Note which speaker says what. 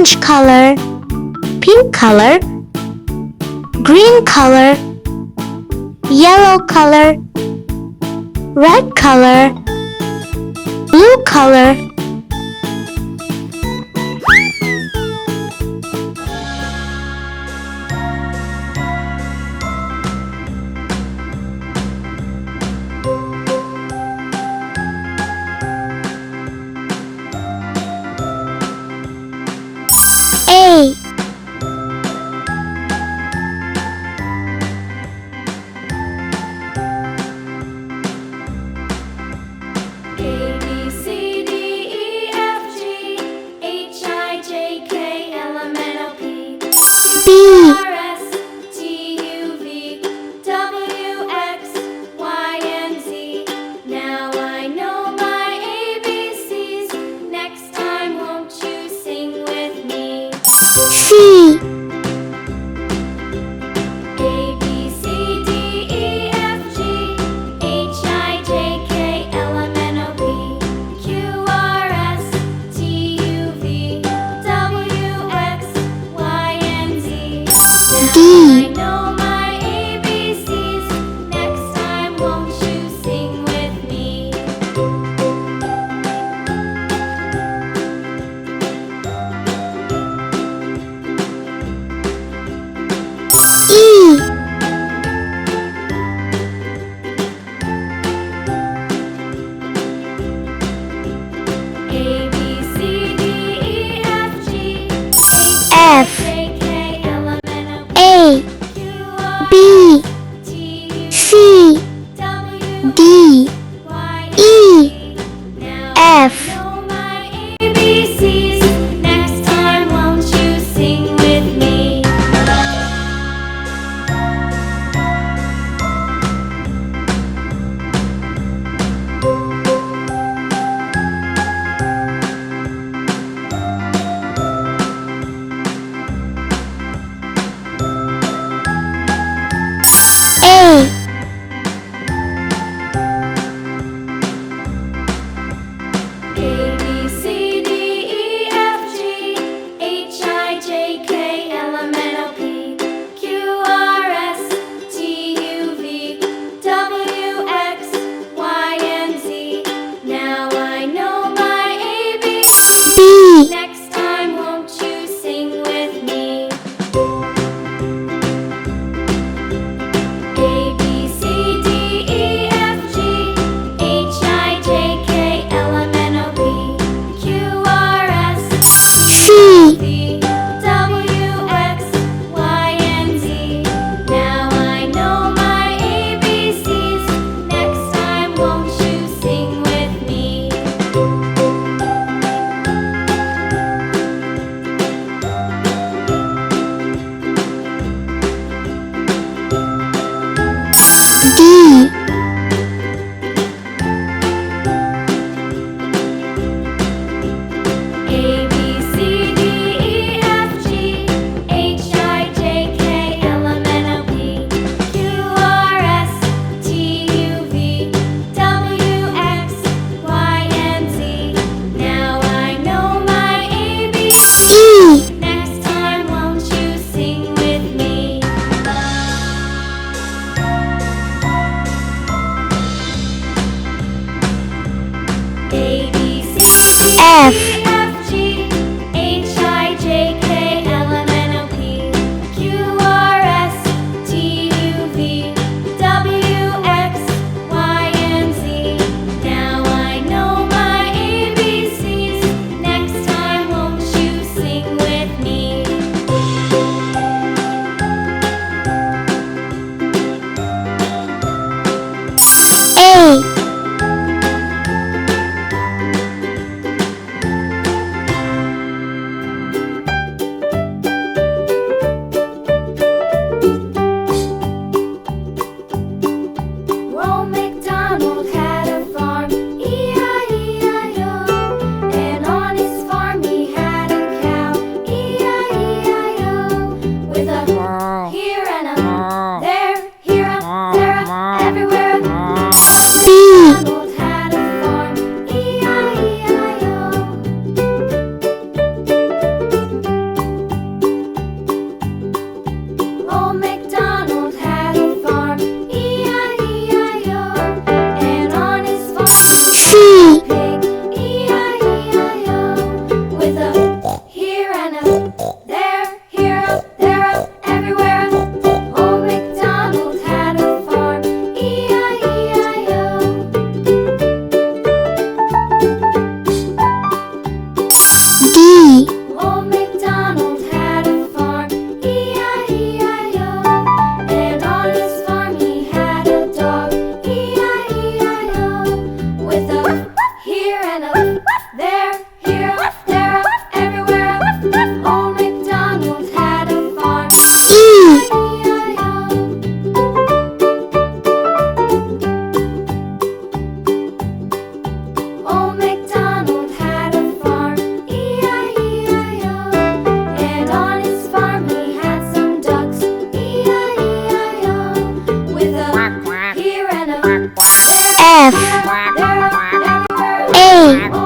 Speaker 1: orange color, pink color, green color, yellow color, red color, blue color. A B C D E F A B C D E F
Speaker 2: Next time, won't you sing with me?
Speaker 1: A
Speaker 2: A B C D E F G H I J K L M N O P Q R S T U V W X Y and Z. Now I know my ABCs.
Speaker 1: B
Speaker 2: Next time, won't you sing with me? A B C D E F G H I J K L M N O P Q R S
Speaker 1: C
Speaker 2: V W X Y and Z. Now I know my ABCs. Next time, won't you sing with me?
Speaker 1: D
Speaker 2: A B C D E F G H I J K L M N O P Q R S T U V W X Y and Z. Now I know my ABCs.
Speaker 1: E
Speaker 2: Next time, won't you sing with me? A B C D
Speaker 1: F
Speaker 2: E F G H I J K L M N O P Q R S T U V W X Y and Z. Now I know my ABCs. Next time, won't you sing with me?
Speaker 1: A F A